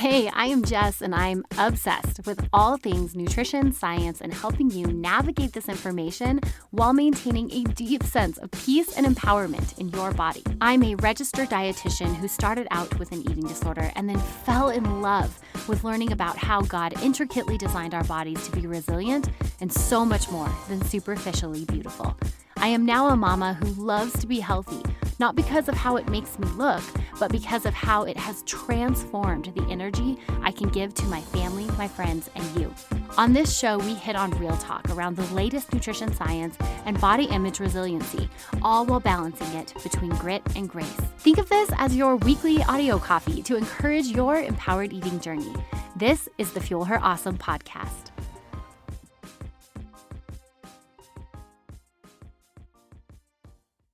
Hey, I am Jess, and I'm obsessed with all things nutrition, science, and helping you navigate this information while maintaining a deep sense of peace and empowerment in your body. I'm a registered dietitian who started out with an eating disorder and then fell in love with learning about how God intricately designed our bodies to be resilient and so much more than superficially beautiful. I am now a mama who loves to be healthy, not because of how it makes me look, but because of how it has transformed the energy I can give to my family, my friends, and you. On this show, we hit on real talk around the latest nutrition science and body image resiliency, all while balancing it between grit and grace. Think of this as your weekly audio coffee to encourage your empowered eating journey. This is the Fuel Her Awesome podcast.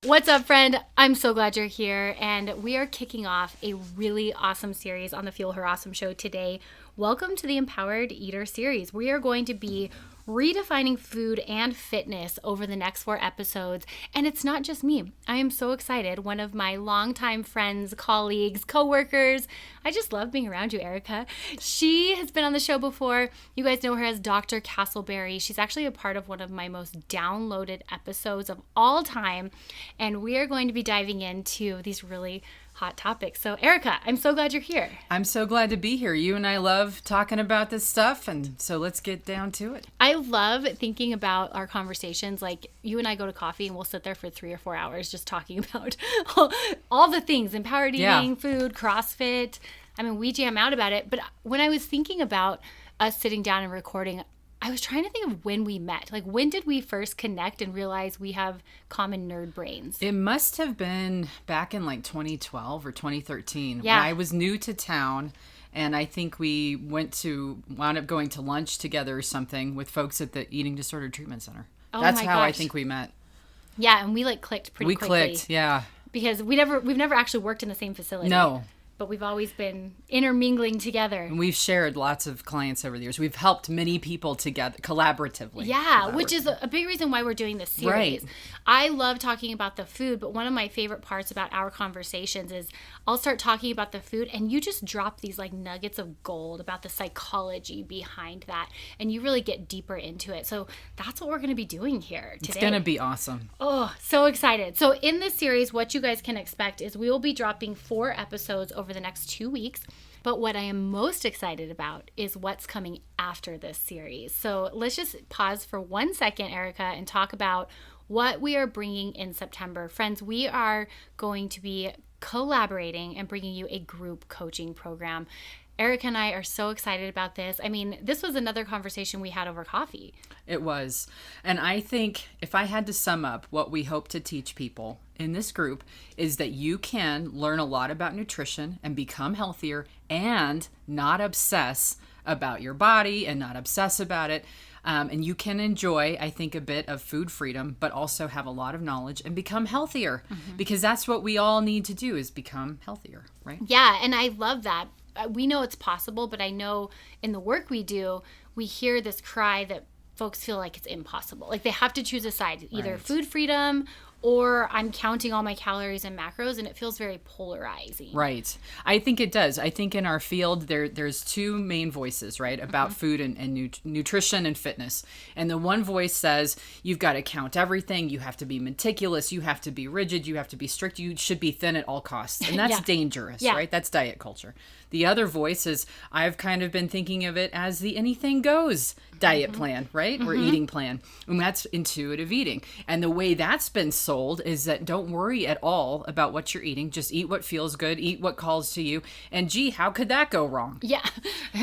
What's up, friend? I'm so glad you're here, and we are kicking off a really awesome series on the Fuel Her Awesome show today. Welcome to the Empowered Eater series. We are going to be redefining food and fitness over the next 4 episodes, and it's not just me. I am so excited. One of my longtime friends, colleagues, co-workers, I just love being around you, Erica. She has been on the show before. You guys know her as Dr. Castleberry. She's actually a part of one of my most downloaded episodes of all time, and we are going to be diving into these really hot topics. So Erica, I'm so glad you're here. I'm so glad to be here. You and I love talking about this stuff, and so let's get down to it. I love thinking about our conversations. Like, you and I go to coffee and we'll sit there for 3 or 4 hours just talking about all the things, empowered eating, food, CrossFit. I mean, we jam out about it. But when I was thinking about us sitting down and recording, I was trying to think of when we met. Like, when did we first connect and realize we have common nerd brains? It must have been back in like 2012 or 2013 Yeah. when I was new to town. And I think we wound up going to lunch together or something with folks at the Eating Disorder Treatment Center. Oh That's my how I gosh. think we met. Yeah, and we clicked pretty quickly. We clicked, yeah. Because we've never actually worked in the same facility. No. But we've always been intermingling together. And we've shared lots of clients over the years. We've helped many people together collaboratively. Yeah, which is a big reason why we're doing this series. Right. I love talking about the food, but one of my favorite parts about our conversations is I'll start talking about the food and you just drop these like nuggets of gold about the psychology behind that, and you really get deeper into it. So that's what we're going to be doing here today. It's going to be awesome. Oh, so excited. So in this series, what you guys can expect is we will be dropping 4 episodes over the next 2 weeks. But what I am most excited about is what's coming after this series. So let's just pause for 1 second, Erica, and talk about what we are bringing in September. Friends, we are going to be collaborating and bringing you a group coaching program. Erica and I are so excited about this. I mean, this was another conversation we had over coffee. It was. And I think if I had to sum up what we hope to teach people in this group is that you can learn a lot about nutrition and become healthier and not obsess about your body and not obsess about it. And you can enjoy, I think, a bit of food freedom, but also have a lot of knowledge and become healthier, because that's what we all need to do, is become healthier, right? Yeah, and I love that. We know it's possible, but I know in the work we do, we hear this cry that folks feel like it's impossible. Like they have to choose a side, either food freedom or I'm counting all my calories and macros, and it feels very polarizing. Right. I think it does. I think in our field, there's 2 main voices, right, about food and nutrition and fitness. And the one voice says, you've got to count everything. You have to be meticulous. You have to be rigid. You have to be strict. You should be thin at all costs. And that's dangerous, right? That's diet culture. The other voice is, I've kind of been thinking of it as the anything goes diet plan, right? Or eating plan. And that's intuitive eating. And the way that's been sold is that don't worry at all about what you're eating. Just eat what feels good, eat what calls to you. And gee, how could that go wrong? Yeah.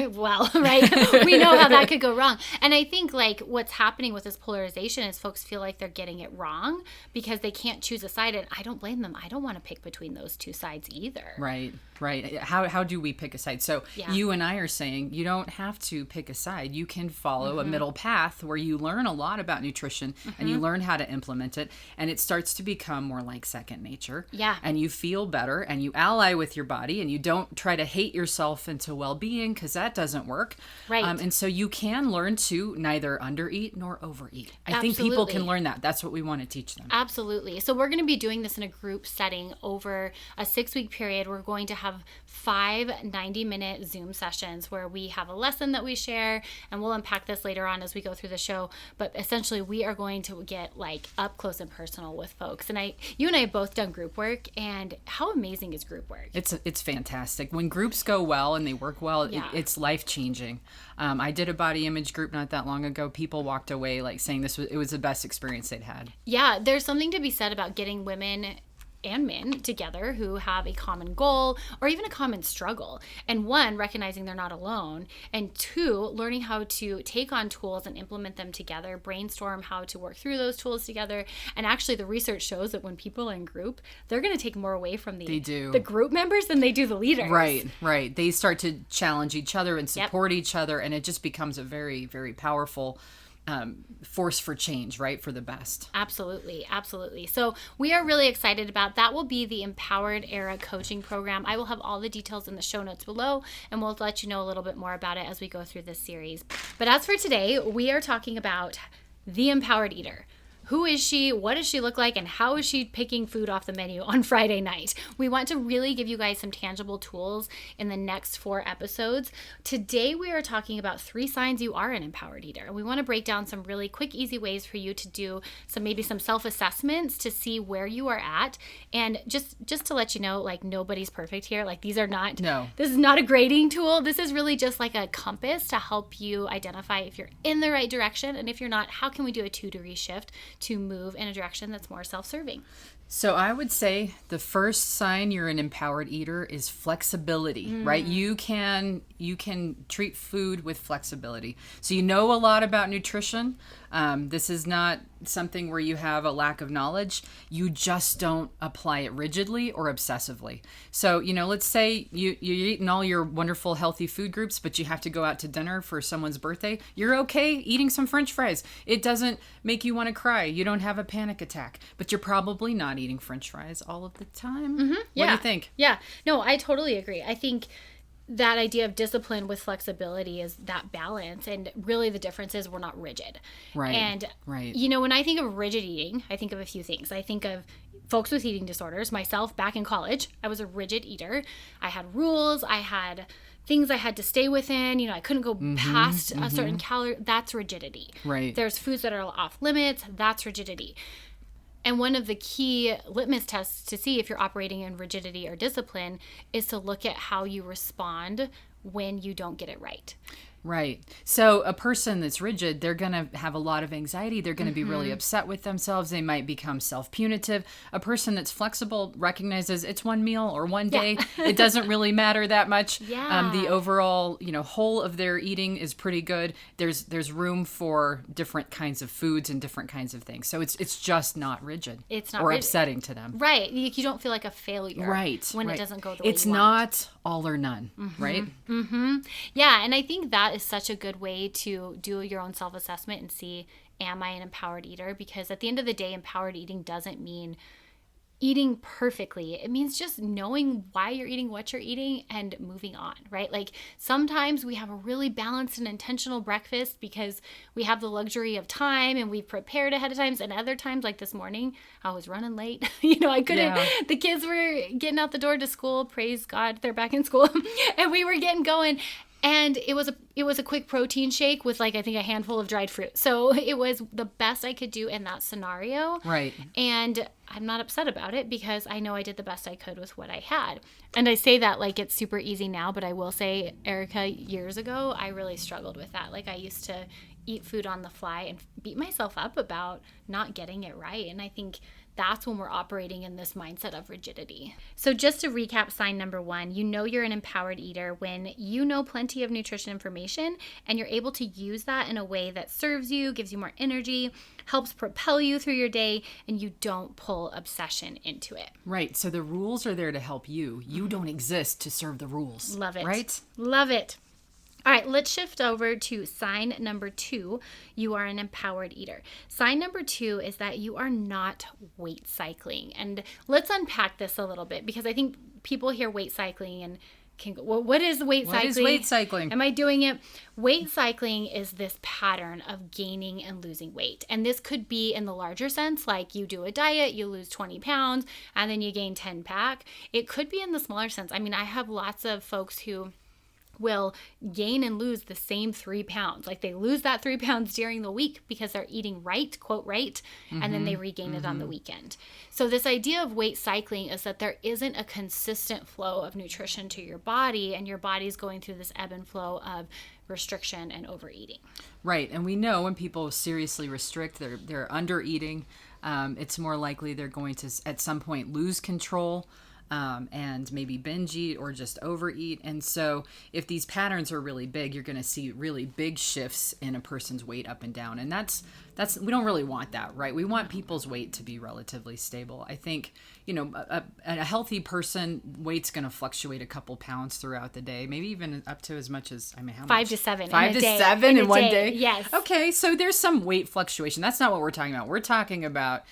Well, right. We know how that could go wrong. And I think like what's happening with this polarization is folks feel like they're getting it wrong because they can't choose a side. And I don't blame them. I don't want to pick between those 2 sides either. Right. Right. How do we pick a side? So you and I are saying you don't have to pick a side. You can follow a middle path where you learn a lot about nutrition and you learn how to implement it, and it starts to become more like second nature. Yeah. And you feel better and you ally with your body and you don't try to hate yourself into well-being, because that doesn't work. Right. And so you can learn to neither undereat nor overeat. I think people can learn that. That's what we want to teach them. Absolutely. So we're going to be doing this in a group setting over a 6-week period. We're going to have 5 90-minute Zoom sessions where we have a lesson that we share, and we'll unpack this later on as we go through the show. But essentially, we are going to get like up close and personal with folks. And you and I have both done group work, and how amazing is group work? It's fantastic. When groups go well and they work well, it's life-changing. I did a body image group not that long ago. People walked away like saying it was the best experience they'd had. Yeah, there's something to be said about getting women and men together who have a common goal or even a common struggle. And one, recognizing they're not alone. And two, learning how to take on tools and implement them together, brainstorm how to work through those tools together. And actually the research shows that when people are in group, they're going to take more away from the group members than they do the leaders. Right. They start to challenge each other and support each other. And it just becomes a very, very powerful force for change, right? For the best. Absolutely. So we are really excited about that. Will be the Empowered Era coaching program. I will have all the details in the show notes below, and we'll let you know a little bit more about it as we go through this series. But as for today, we are talking about the empowered eater. Who is she? What does she look like? And how is she picking food off the menu on Friday night? We want to really give you guys some tangible tools in the next 4 episodes. Today, we are talking about 3 signs you are an empowered eater. We want to break down some really quick, easy ways for you to do some self-assessments to see where you are at. And just to let you know, like, nobody's perfect here. Like, this is not a grading tool. This is really just like a compass to help you identify if you're in the right direction. And if you're not, how can we do a 2-degree shift to move in a direction that's more self-serving? So I would say the first sign you're an empowered eater is flexibility, right? You can treat food with flexibility. So you know a lot about nutrition. This is not something where you have a lack of knowledge. You just don't apply it rigidly or obsessively. So, let's say you're eating all your wonderful healthy food groups, but you have to go out to dinner for someone's birthday. You're okay eating some French fries. It doesn't make you want to cry. You don't have a panic attack, but you're probably not eating French fries all of the time. Mm-hmm. What do you think? Yeah, no, I totally agree. I think that idea of discipline with flexibility is that balance. And really the difference is we're not rigid. Right. And, when I think of rigid eating, I think of a few things. I think of folks with eating disorders. Myself, back in college, I was a rigid eater. I had rules. I had things I had to stay within. I couldn't go past a certain calorie. That's rigidity. Right. There's foods that are off limits. That's rigidity. And one of the key litmus tests to see if you're operating in rigidity or discipline is to look at how you respond when you don't get it right. Right. So a person that's rigid, they're going to have a lot of anxiety. They're going to be really upset with themselves. They might become self-punitive. A person that's flexible recognizes it's one meal or one day. It doesn't really matter that much. Yeah. The overall, whole of their eating is pretty good. There's room for different kinds of foods and different kinds of things. So it's just not rigid. It's not or rigid. Upsetting to them. Right. You don't feel like a failure. Right. When it doesn't go the way it's you want. not all or none. Right. Mm-hmm. Yeah. And I think that is such a good way to do your own self-assessment and see, am I an empowered eater? Because at the end of the day, empowered eating doesn't mean eating perfectly. It means just knowing why you're eating what you're eating and moving on, right? Like sometimes we have a really balanced and intentional breakfast because we have the luxury of time and we've prepared ahead of time. And other times, like this morning, I was running late. I couldn't, the kids were getting out the door to school. Praise God, they're back in school. And we were getting going. And it was a quick protein shake with I think a handful of dried fruit. So it was the best I could do in that scenario. Right. And I'm not upset about it because I know I did the best I could with what I had. And I say that like it's super easy now, but I will say, Erica, years ago, I really struggled with that. Like I used to eat food on the fly and beat myself up about not getting it right. And I think that's when we're operating in this mindset of rigidity. So just to recap, sign number 1, you're an empowered eater when you know plenty of nutrition information and you're able to use that in a way that serves you, gives you more energy, helps propel you through your day, and you don't pull obsession into it. Right. So the rules are there to help you. You don't exist to serve the rules. Love it. Right? Love it. All right, let's shift over to sign number 2. You are an empowered eater. Sign number 2 is that you are not weight cycling. And let's unpack this a little bit because I think people hear weight cycling and Well, what is weight cycling? What is weight cycling? Am I doing it? Weight cycling is this pattern of gaining and losing weight. And this could be in the larger sense, like you do a diet, you lose 20 pounds, and then you gain 10 back. It could be in the smaller sense. I mean, I have lots of folks who will gain and lose the same 3 pounds. Like they lose that 3 pounds during the week because they're eating right, quote right, and then they regain it on the weekend. So this idea of weight cycling is that there isn't a consistent flow of nutrition to your body, and your body's going through this ebb and flow of restriction and overeating. Right. And we know when people seriously restrict, they're under eating. It's more likely they're going to at some point lose control. And maybe binge eat or just overeat. And so if these patterns are really big, you're going to see really big shifts in a person's weight up and down. And that's we don't really want that, right? We want people's weight to be relatively stable. I think, a healthy person weight's going to fluctuate a couple pounds throughout the day, maybe even up to as much as, how much? 5 to 7. 5 to 7 in one day? Yes. Okay, so there's some weight fluctuation. That's not what we're talking about. We're talking about,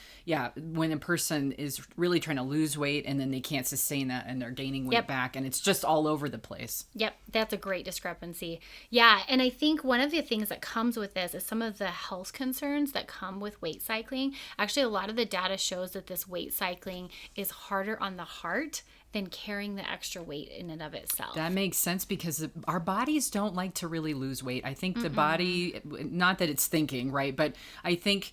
when a person is really trying to lose weight and then they can't sustain that and they're gaining weight back, and it's just all over the place. Yep, that's a great discrepancy. Yeah, and I think one of the things that comes with this is some of the health concerns that come with weight cycling. Actually, a lot of the data shows that this weight cycling is harder on the heart than carrying the extra weight in and of itself. That makes sense because our bodies don't like to really lose weight. I think the body, not that it's thinking, right, but I think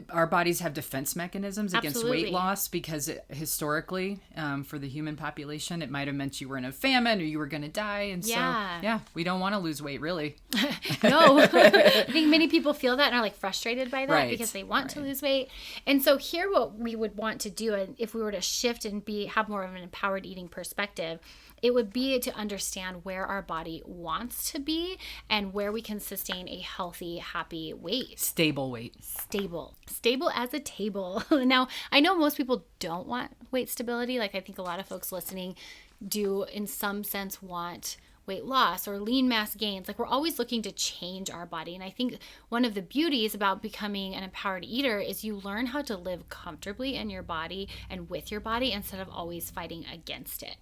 our bodies have defense mechanisms against weight loss because historically, for the human population, it might have meant you were in a famine or you were going to die. And so, we don't want to lose weight, really. No. I think many people feel that and are like frustrated by that because they want to lose weight. And so here what we would want to do, and if we were to shift and have more of an empowered eating perspective, it would be to understand where our body wants to be and where we can sustain a healthy, happy weight. Stable weight. Stable as a table. Now, I know most people don't want weight stability. Like I think a lot of folks listening do in some sense want weight loss or lean mass gains. Like we're always looking to change our body. And I think one of the beauties about becoming an empowered eater is you learn how to live comfortably in your body and with your body instead of always fighting against it.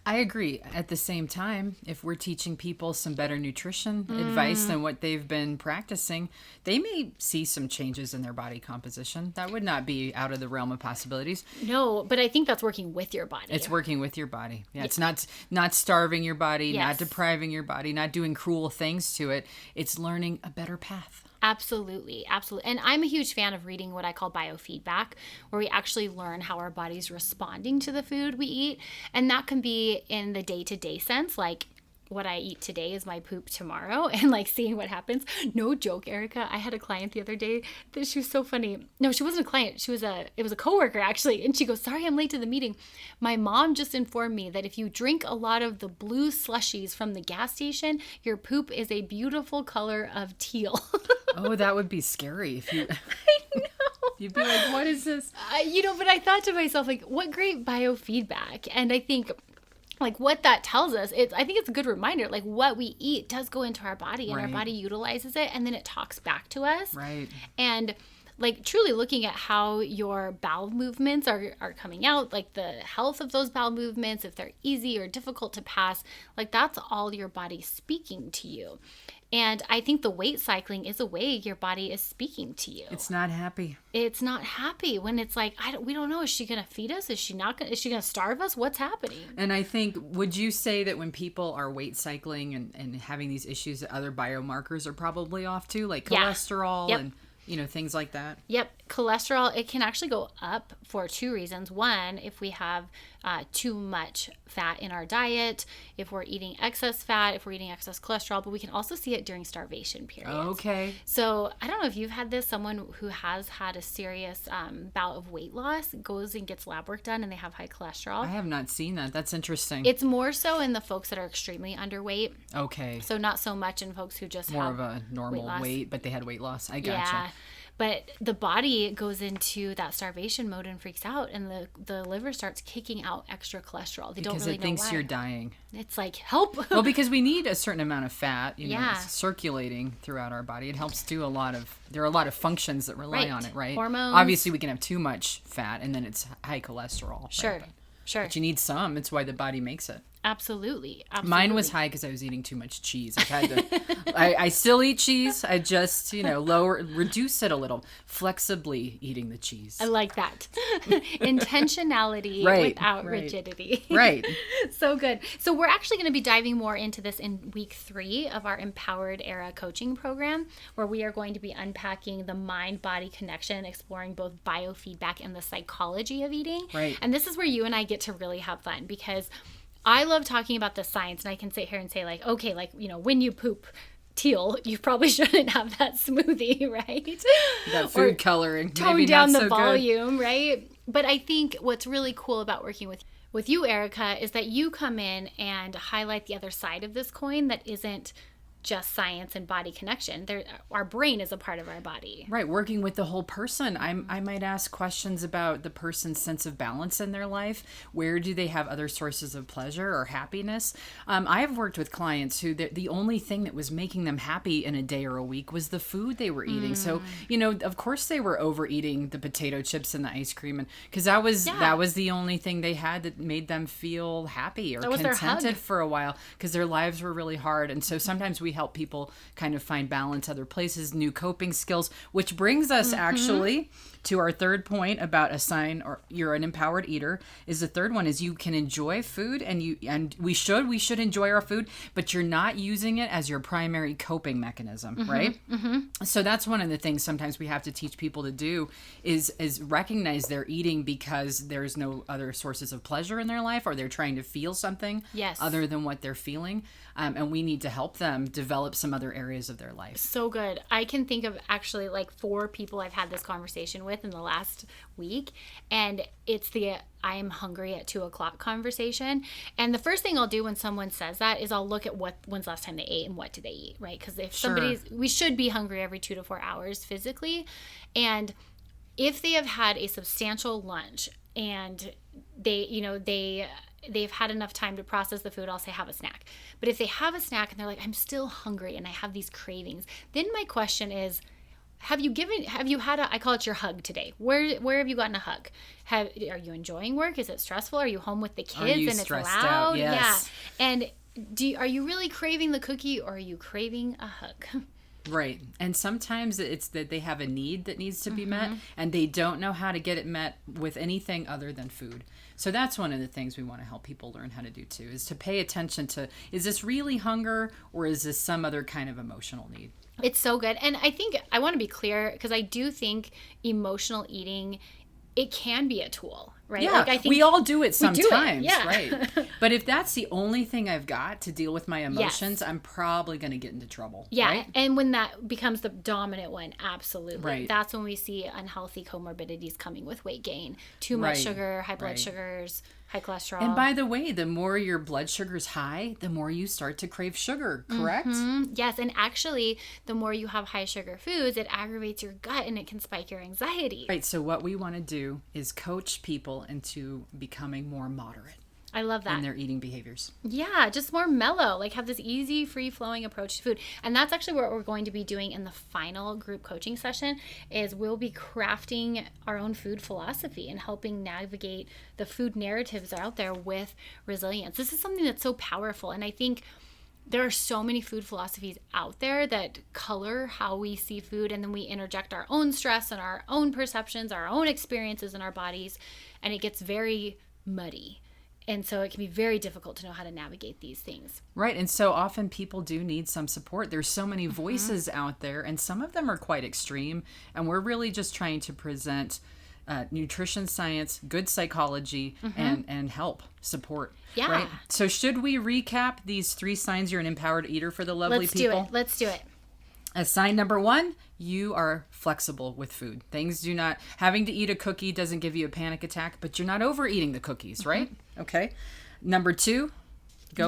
I agree. At the same time, if we're teaching people some better nutrition advice than what they've been practicing, they may see some changes in their body composition. That would not be out of the realm of possibilities. No, but I think that's working with your body. It's working with your body. Yeah, it's not starving your body, not depriving your body, not doing cruel things to it. It's learning a better path. Absolutely. And I'm a huge fan of reading what I call biofeedback, where we actually learn how our body's responding to the food we eat. And that can be in the day-to-day sense, like what I eat today is my poop tomorrow, and like seeing what happens. No joke, Erica. I had a client the other day that she was so funny. No, she wasn't a client. It was a coworker actually. And she goes, "Sorry, I'm late to the meeting. My mom just informed me that if you drink a lot of the blue slushies from the gas station, your poop is a beautiful color of teal." Oh, that would be scary if you. I know. You'd be like, "What is this?" But I thought to myself, like, what great biofeedback. And I think like what that tells us, I think it's a good reminder, like what we eat does go into our body and our body utilizes it and then it talks back to us. Right. And like truly looking at how your bowel movements are coming out, like the health of those bowel movements, if they're easy or difficult to pass, like that's all your body speaking to you. And I think the weight cycling is a way your body is speaking to you. It's not happy. It's not happy when it's like, we don't know. Is she going to feed us? Is she going to starve us? What's happening? And I think, would you say that when people are weight cycling and having these issues, that other biomarkers are probably off too, like cholesterol and things like that? Yep. Cholesterol, it can actually go up for 2 reasons. One, if we have too much fat in our diet, if we're eating excess fat, if we're eating excess cholesterol, but we can also see it during starvation periods. Okay. So I don't know if you've had this, someone who has had a serious bout of weight loss goes and gets lab work done and they have high cholesterol. I have not seen that. That's interesting. It's more so in the folks that are extremely underweight. Okay. So not so much in folks who just more have of a normal weight, but they had weight loss. I gotcha. Yeah. But the body goes into that starvation mode and freaks out, and the liver starts kicking out extra cholesterol. They don't really know why. Because it thinks you're dying. It's like, help. Well, because we need a certain amount of fat, circulating throughout our body. It helps do there are a lot of functions that rely on it, right? Hormones. Obviously, we can have too much fat, and then it's high cholesterol. Sure. Right? Sure. But you need some. It's why the body makes it. Absolutely. Mine was high because I was eating too much cheese. I've had to, I still eat cheese. I just, reduce it a little. Flexibly eating the cheese. I like that. Intentionality without rigidity. Right. So good. So we're actually going to be diving more into this in week 3 of our Empowered Era coaching program, where we are going to be unpacking the mind-body connection, exploring both biofeedback and the psychology of eating. Right. And this is where you and I get to really have fun, because I love talking about the science, and I can sit here and say like, okay, like, when you poop teal, you probably shouldn't have that smoothie, right? That food coloring. Tone Maybe down not the so volume, good. right? But I think what's really cool about working with you, Erica, is that you come in and highlight the other side of this coin that isn't just science and body connection. Our brain is a part of our body. Right, working with the whole person. I might ask questions about the person's sense of balance in their life. Where do they have other sources of pleasure or happiness? I have worked with clients who the only thing that was making them happy in a day or a week was the food they were eating. So, of course they were overeating the potato chips and the ice cream, and because that was the only thing they had that made them feel happy or contented for a while, because their lives were really hard. And so sometimes we help people kind of find balance other places, new coping skills, which brings us actually to our third point about a sign or you're an empowered eater. Is the third one is you can enjoy food, and we should enjoy our food, but you're not using it as your primary coping mechanism, right? So that's one of the things sometimes we have to teach people to do is recognize they're eating because there's no other sources of pleasure in their life, or they're trying to feel something other than what they're feeling. And we need to help them develop some other areas of their life. So good. I can think of actually like 4 people I've had this conversation with in the last week, and it's the I am hungry at 2:00 conversation. And the first thing I'll do when someone says that is I'll look at when's the last time they ate and what did they eat, right? Because if we should be hungry every 2 to 4 hours physically, and if they have had a substantial lunch and they've had enough time to process the food, I'll say have a snack. But if they have a snack and they're like, I'm still hungry and I have these cravings, then my question is, have you had I call it your hug today. Where have you gotten a hug? Are you enjoying work? Is it stressful? Are you home with the kids and it's loud? Out? Yes. Yeah. And are you really craving the cookie, or are you craving a hug? Right. And sometimes it's that they have a need that needs to be met, and they don't know how to get it met with anything other than food. So that's one of the things we want to help people learn how to do too, is to pay attention to, is this really hunger, or is this some other kind of emotional need? It's so good. And I think I want to be clear, because I do think emotional eating, it can be a tool, right? Yeah, I think we all do it sometimes, yeah. right? But if that's the only thing I've got to deal with my emotions, I'm probably going to get into trouble. Yeah, right? And when that becomes the dominant one, absolutely. Right. That's when we see unhealthy comorbidities coming with weight gain. Too much sugar, high blood sugars, high cholesterol. And by the way, the more your blood sugar's high, the more you start to crave sugar, correct? Yes, and actually, the more you have high sugar foods, it aggravates your gut and it can spike your anxiety. Right, so what we want to do is coach people into becoming more moderate. I love that. In their eating behaviors. Yeah, just more mellow, like have this easy, free-flowing approach to food. And that's actually what we're going to be doing in the final group coaching session, is we'll be crafting our own food philosophy and helping navigate the food narratives out there with resilience. This is something that's so powerful, and I think there are so many food philosophies out there that color how we see food, and then we interject our own stress and our own perceptions, our own experiences in our bodies, and it gets very muddy. And so it can be very difficult to know how to navigate these things. Right. And so often people do need some support. There's so many voices out there, and some of them are quite extreme. And we're really just trying to present nutrition science, good psychology, and help, support. Yeah. Right? So should we recap these 3 signs you're an empowered eater for the lovely people? Let's do it. Sign number 1, you are flexible with food. Having to eat a cookie doesn't give you a panic attack, but you're not overeating the cookies, right? Okay. Number 2,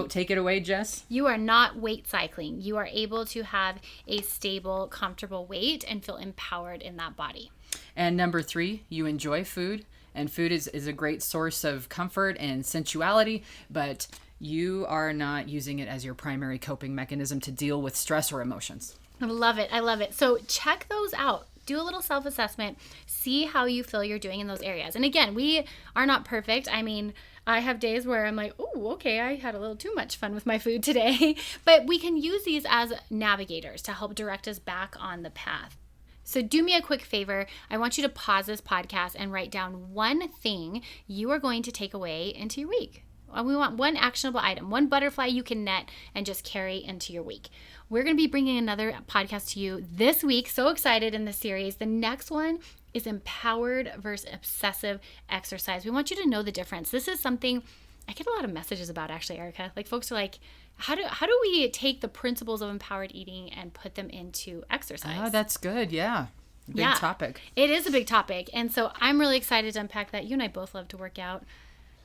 take it away, Jess. You are not weight cycling. You are able to have a stable, comfortable weight and feel empowered in that body. And number 3, you enjoy food, and food is a great source of comfort and sensuality, but you are not using it as your primary coping mechanism to deal with stress or emotions. I love it. I love it. So check those out. Do a little self-assessment. See how you feel you're doing in those areas. And again, we are not perfect. I mean, I have days where I'm like, oh, okay, I had a little too much fun with my food today. But we can use these as navigators to help direct us back on the path. So do me a quick favor. I want you to pause this podcast and write down one thing you are going to take away into your week. We want one actionable item, one butterfly you can net and just carry into your week. We're going to be bringing another podcast to you this week. So excited in this series. The next one is empowered versus obsessive exercise. We want you to know the difference. This is something I get a lot of messages about, actually, Erica. Like, folks are like, how do we take the principles of empowered eating and put them into exercise? Oh, that's good. Yeah. Big topic. It is a big topic. And so I'm really excited to unpack that. You and I both love to work out.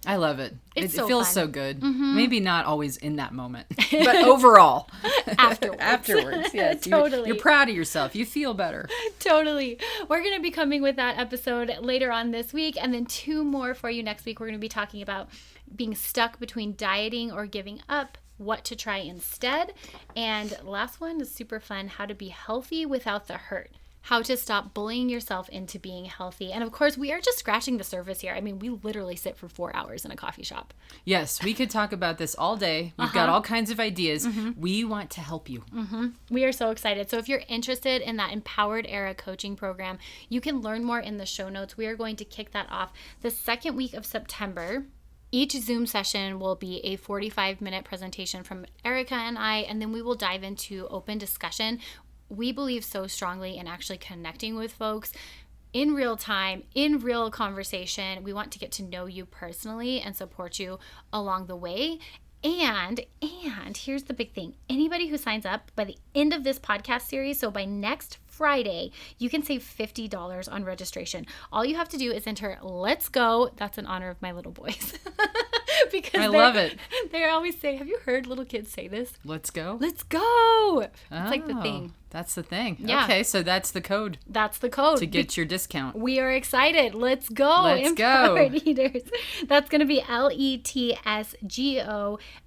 I love it. It feels fun. so good. Mm-hmm. Maybe not always in that moment, but overall. Afterwards, yes. Totally. You're proud of yourself. You feel better. Totally. We're going to be coming with that episode later on this week, and then 2 more for you next week. We're going to be talking about being stuck between dieting or giving up, what to try instead. And last one is super fun, how to be healthy without the hurt. How to stop bullying yourself into being healthy. And of course, we are just scratching the surface here. I mean, we literally sit for 4 hours in a coffee shop. Yes, we could talk about this all day. We've got all kinds of ideas. Mm-hmm. We want to help you. Mm-hmm. We are so excited. So if you're interested in that Empowered Era coaching program, you can learn more in the show notes. We are going to kick that off the second week of September. Each Zoom session will be a 45-minute presentation from Erica and I, and then we will dive into open discussion. We believe so strongly in actually connecting with folks in real time, in real conversation. We want to get to know you personally and support you along the way. And here's the big thing. Anybody who signs up by the end of this podcast series, so by next Friday, you can save $50 on registration. All you have to do is enter "Let's Go." That's in honor of my little boys. Because I love it. They always say, have you heard little kids say this? Let's go. Let's go. It's like the thing. That's the thing. Yeah. Okay, so that's the code. That's the code. To get your discount. We are excited. Let's go. Let's Empowered go. Eaters. That's going to be LETSGO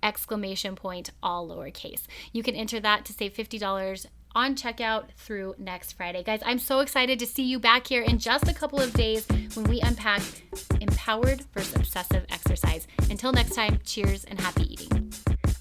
exclamation point, all lowercase. You can enter that to save $50 on checkout through next Friday. Guys, I'm so excited to see you back here in just a couple of days when we unpack empowered versus obsessive exercise. Until next time, cheers and happy eating.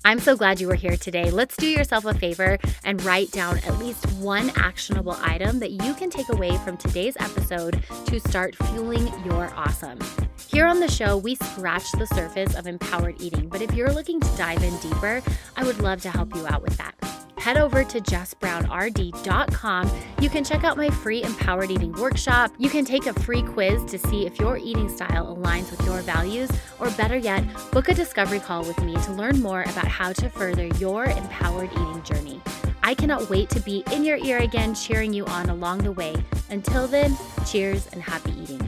I'm so glad you were here today. Let's do yourself a favor and write down at least one actionable item that you can take away from today's episode to start fueling your awesome. Here on the show, we scratch the surface of empowered eating, but if you're looking to dive in deeper, I would love to help you out with that. Head over to jessbrownrd.com. You can check out my free Empowered Eating workshop. You can take a free quiz to see if your eating style aligns with your values, or better yet, book a discovery call with me to learn more about how to further your empowered eating journey. I cannot wait to be in your ear again, cheering you on along the way. Until then, cheers and happy eating.